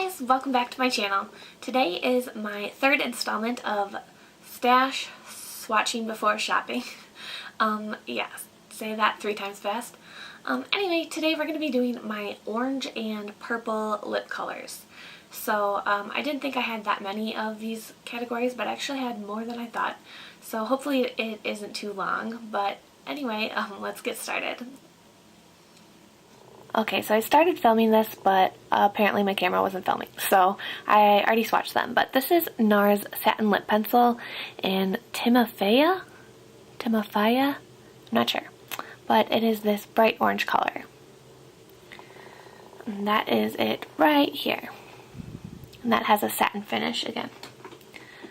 guys, welcome back to my channel. Today is my third installment of Stash Swatching before shopping. Yeah, say that 3 times fast. Anyway, today we're going to be doing my orange and purple lip colors. So I didn't think I had that many of these categories, but I actually had more than I thought. So hopefully it isn't too long, but anyway, let's get started. Okay, so I started filming this, but apparently my camera wasn't filming, so I already swatched them. But this is NARS Satin Lip Pencil in Timofeya? I'm not sure. But it is this bright orange color. And that is it right here. And that has a satin finish again.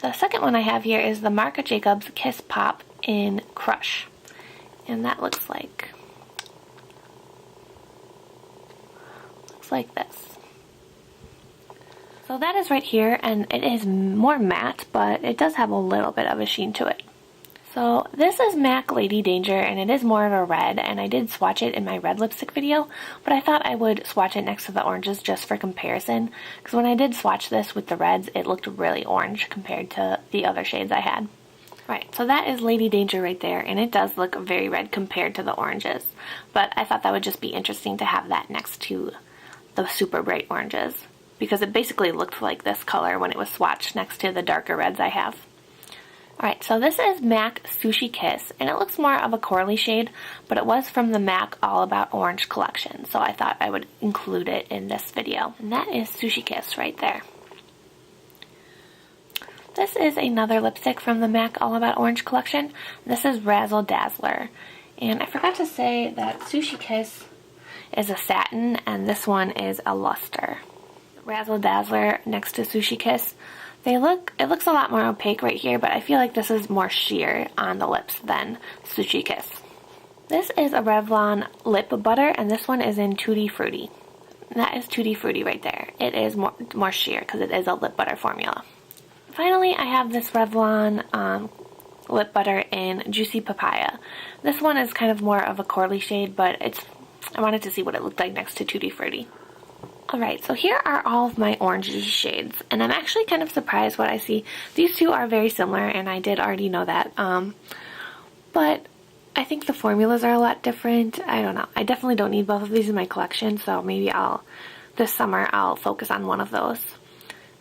The second one I have here is the Marc Jacobs Kiss Pop in Crush. And that looks like this. So that is right here, and it is more matte, but it does have a little bit of a sheen to it. So this is MAC Lady Danger, and it is more of a red, and I did swatch it in my red lipstick video, but I thought I would swatch it next to the oranges just for comparison, because when I did swatch this with the reds, it looked really orange compared to the other shades I had. Right, so that is Lady Danger right there, and it does look very red compared to the oranges, but I thought that would just be interesting to have that next to the super bright oranges, because it basically looked like this color when it was swatched next to the darker reds I have. Alright, so this is MAC Sushi Kiss, and it looks more of a corally shade, but it was from the MAC All About Orange collection, so I thought I would include it in this video. And that is Sushi Kiss right there. This is another lipstick from the MAC All About Orange collection. This is Razzle Dazzler, and I forgot to say that Sushi Kiss is a satin, and this one is a luster. Razzle Dazzler next to Sushi Kiss, it looks a lot more opaque right here, but I feel like this is more sheer on the lips than Sushi Kiss. This is a Revlon lip butter, and this one is in Tutti Frutti. That is Tutti Frutti right there. It is more sheer because it is a lip butter formula. Finally, I have this Revlon lip butter in Juicy Papaya. This one is kind of more of a corally shade, but I wanted to see what it looked like next to Tutti Frutti. Alright, so here are all of my orangey shades, and I'm actually kind of surprised what I see. These two are very similar, and I did already know that, but I think the formulas are a lot different. I don't know. I definitely don't need both of these in my collection, so maybe this summer I'll focus on one of those.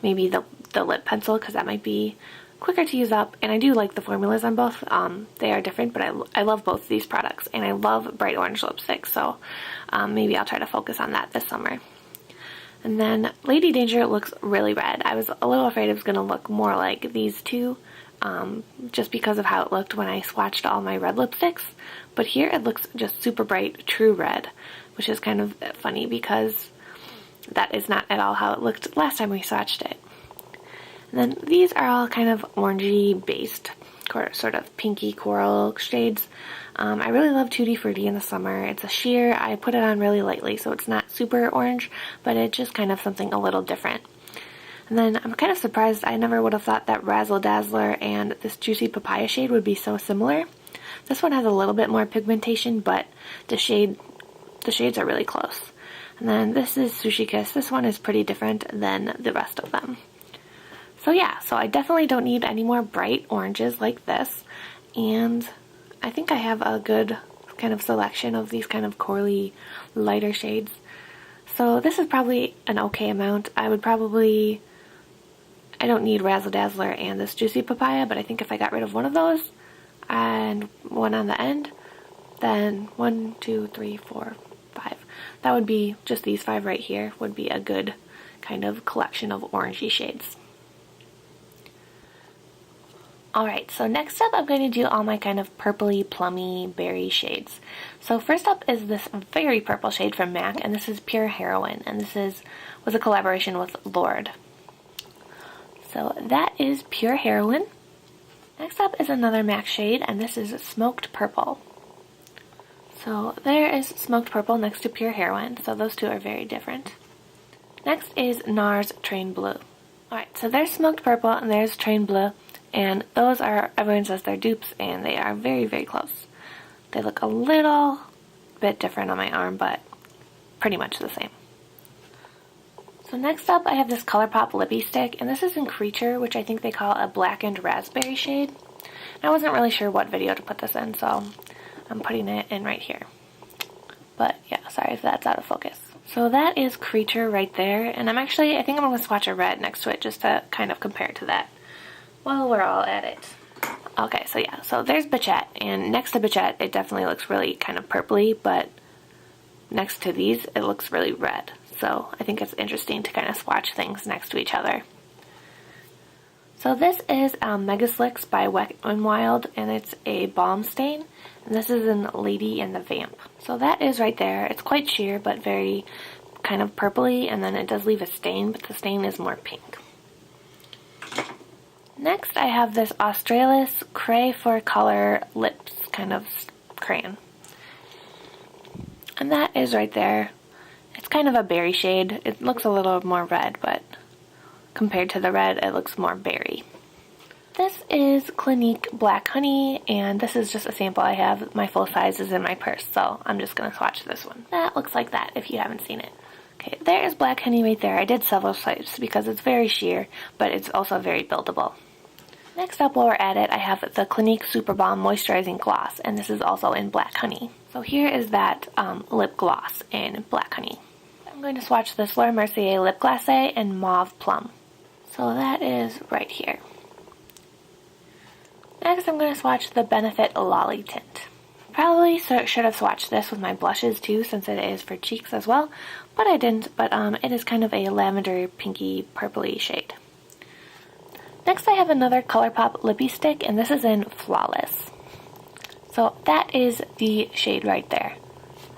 Maybe the lip pencil, because that might be quicker to use up, and I do like the formulas on both. They are different, but I love both these products, and I love bright orange lipstick, so maybe I'll try to focus on that this summer. And then Lady Danger looks really red. I was a little afraid it was going to look more like these two, just because of how it looked when I swatched all my red lipsticks, but here it looks just super bright, true red, which is kind of funny because that is not at all how it looked last time we swatched it. And then these are all kind of orangey based, sort of pinky coral shades. I really love Tutti Frutti in the summer. It's a sheer. I put it on really lightly, so it's not super orange, but it's just kind of something a little different. And then I'm kind of surprised. I never would have thought that Razzle Dazzler and this Juicy Papaya shade would be so similar. This one has a little bit more pigmentation, but the shades are really close. And then this is Sushi Kiss. This one is pretty different than the rest of them. So yeah, so I definitely don't need any more bright oranges like this, and I think I have a good kind of selection of these kind of corally lighter shades. So this is probably an okay amount. I don't need Razzle Dazzler and this Juicy Papaya, but I think if I got rid of one of those and one on the end, then 1, 2, 3, 4, 5. That would be just these 5 right here would be a good kind of collection of orangey shades. Alright, so next up I'm going to do all my kind of purpley, plummy, berry shades. So first up is this very purple shade from MAC, and this is Pure Heroine, and this was a collaboration with Lorde. So that is Pure Heroine. Next up is another MAC shade, and this is Smoked Purple. So there is Smoked Purple next to Pure Heroine, so those two are very different. Next is NARS Train Blue. Alright, so there's Smoked Purple and there's Train Blue. And those are, everyone says they're dupes, and they are very, very close. They look a little bit different on my arm, but pretty much the same. So next up I have this ColourPop lippy stick, and this is in Creature, which I think they call a blackened raspberry shade. And I wasn't really sure what video to put this in, so I'm putting it in right here. But yeah, sorry if that's out of focus. So that is Creature right there, and I think I'm going to swatch a red next to it just to kind of compare to that while we're all at it. Okay, so yeah, so there's Bichette, and next to Bichette it definitely looks really kind of purpley, but next to these it looks really red. So I think it's interesting to kind of swatch things next to each other. So this is Mega Slicks by Wet n Wild, and it's a balm stain. And this is in Lady and the Vamp. So that is right there. It's quite sheer, but very kind of purpley, and then it does leave a stain, but the stain is more pink. Next I have this Australis Cray for Color Lips kind of crayon. And that is right there. It's kind of a berry shade. It looks a little more red, but compared to the red, it looks more berry. This is Clinique Black Honey, and this is just a sample I have. My full size is in my purse, so I'm just going to swatch this one. That looks like that if you haven't seen it. Okay, there is Black Honey right there. I did several swipes because it's very sheer, but it's also very buildable. Next up, while we're at it, I have the Clinique Super Balm Moisturizing Gloss, and this is also in Black Honey. So here is that lip gloss in Black Honey. I'm going to swatch this Laura Mercier Lip Glacé in Mauve Plum. So that is right here. Next, I'm going to swatch the Benefit Lolly Tint. Probably should have swatched this with my blushes too, since it is for cheeks as well, but I didn't. But it is kind of a lavender, pinky, purpley shade. Next, I have another ColourPop lippy stick, and this is in Flawless. So that is the shade right there.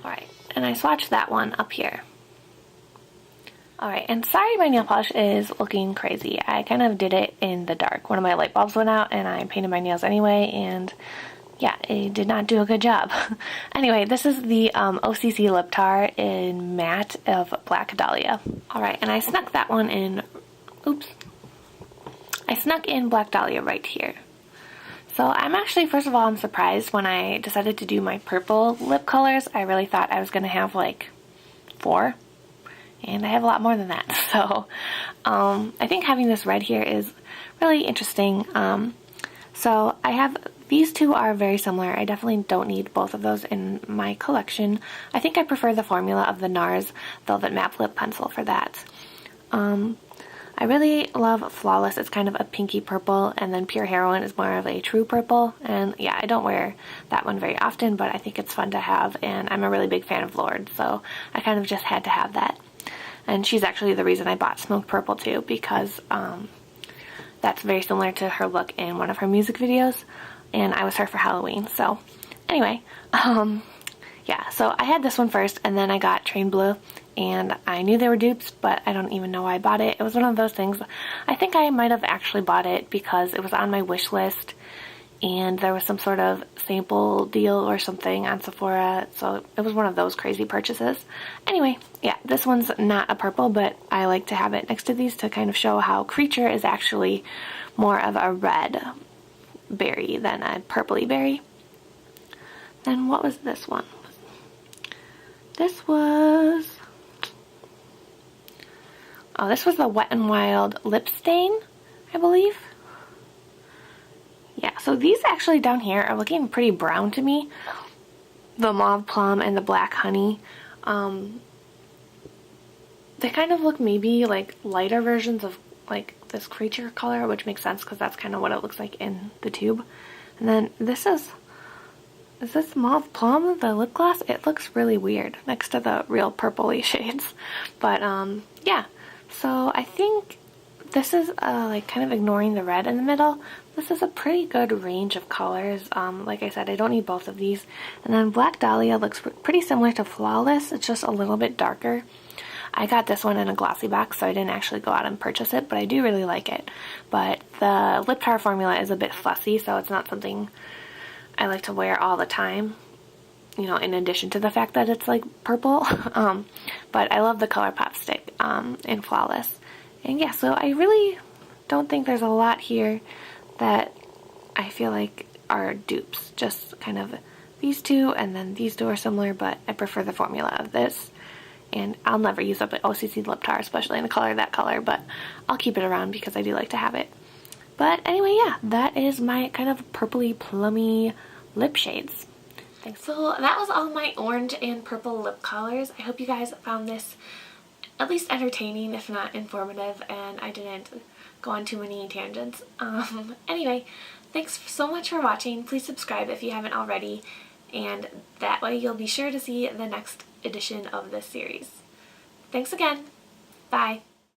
Alright, and I swatched that one up here. Alright, and sorry my nail polish is looking crazy. I kind of did it in the dark. One of my light bulbs went out and I painted my nails anyway, and yeah, it did not do a good job. Anyway, this is the OCC Lip Tar in Matte of Black Dahlia. Alright, and I snuck that one in, I snuck in Black Dahlia right here. So I'm actually, first of all, I'm surprised when I decided to do my purple lip colors. I really thought I was going to have like 4. And I have a lot more than that. So I think having this red here is really interesting. So I have, these two are very similar. I definitely don't need both of those in my collection. I think I prefer the formula of the NARS Velvet Matte Lip Pencil for that. I really love Flawless. It's kind of a pinky purple, and then Pure Heroine is more of a true purple. And yeah, I don't wear that one very often, but I think it's fun to have, and I'm a really big fan of Lorde, so I kind of just had to have that. And she's actually the reason I bought Smoked Purple too, because that's very similar to her look in one of her music videos, and I was her for Halloween. So anyway, yeah, so I had this one first, and then I got Train Blue, and I knew they were dupes, but I don't even know why I bought it. It was one of those things. I think I might have actually bought it because it was on my wish list, and there was some sort of sample deal or something on Sephora, so it was one of those crazy purchases. Anyway, yeah, this one's not a purple, but I like to have it next to these to kind of show how Creature is actually more of a red berry than a purpley berry. Then what was this one? This was... oh, this was the Wet n Wild Lip Stain, I believe. Yeah, so these actually down here are looking pretty brown to me. The Mauve Plum and the Black Honey. They kind of look maybe like lighter versions of like this Creature color, which makes sense because that's kind of what it looks like in the tube. And then this is this Mauve Plum, the lip gloss? It looks really weird next to the real purpley shades. But yeah, so I think this is like kind of ignoring the red in the middle. This is a pretty good range of colors. Like I said, I don't need both of these. And then Black Dahlia looks pretty similar to Flawless. It's just a little bit darker. I got this one in a glossy box, so I didn't actually go out and purchase it, but I do really like it. But the lip tar formula is a bit fussy, so it's not something I like to wear all the time, you know, in addition to the fact that it's like purple. But I love the ColourPop stick in Flawless. And yeah, so I really don't think there's a lot here that I feel like are dupes. Just kind of these two, and then these two are similar, but I prefer the formula of this. and I'll never use up an OCC lip tar, especially in a color that color, but I'll keep it around because I do like to have it. But anyway, yeah, that is my kind of purpley plummy lip shades. Thanks. So that was all my orange and purple lip colors. I hope you guys found this at least entertaining, if not informative, and I didn't go on too many tangents. Anyway, thanks so much for watching. Please subscribe if you haven't already, and that way you'll be sure to see the next edition of this series. Thanks again. Bye.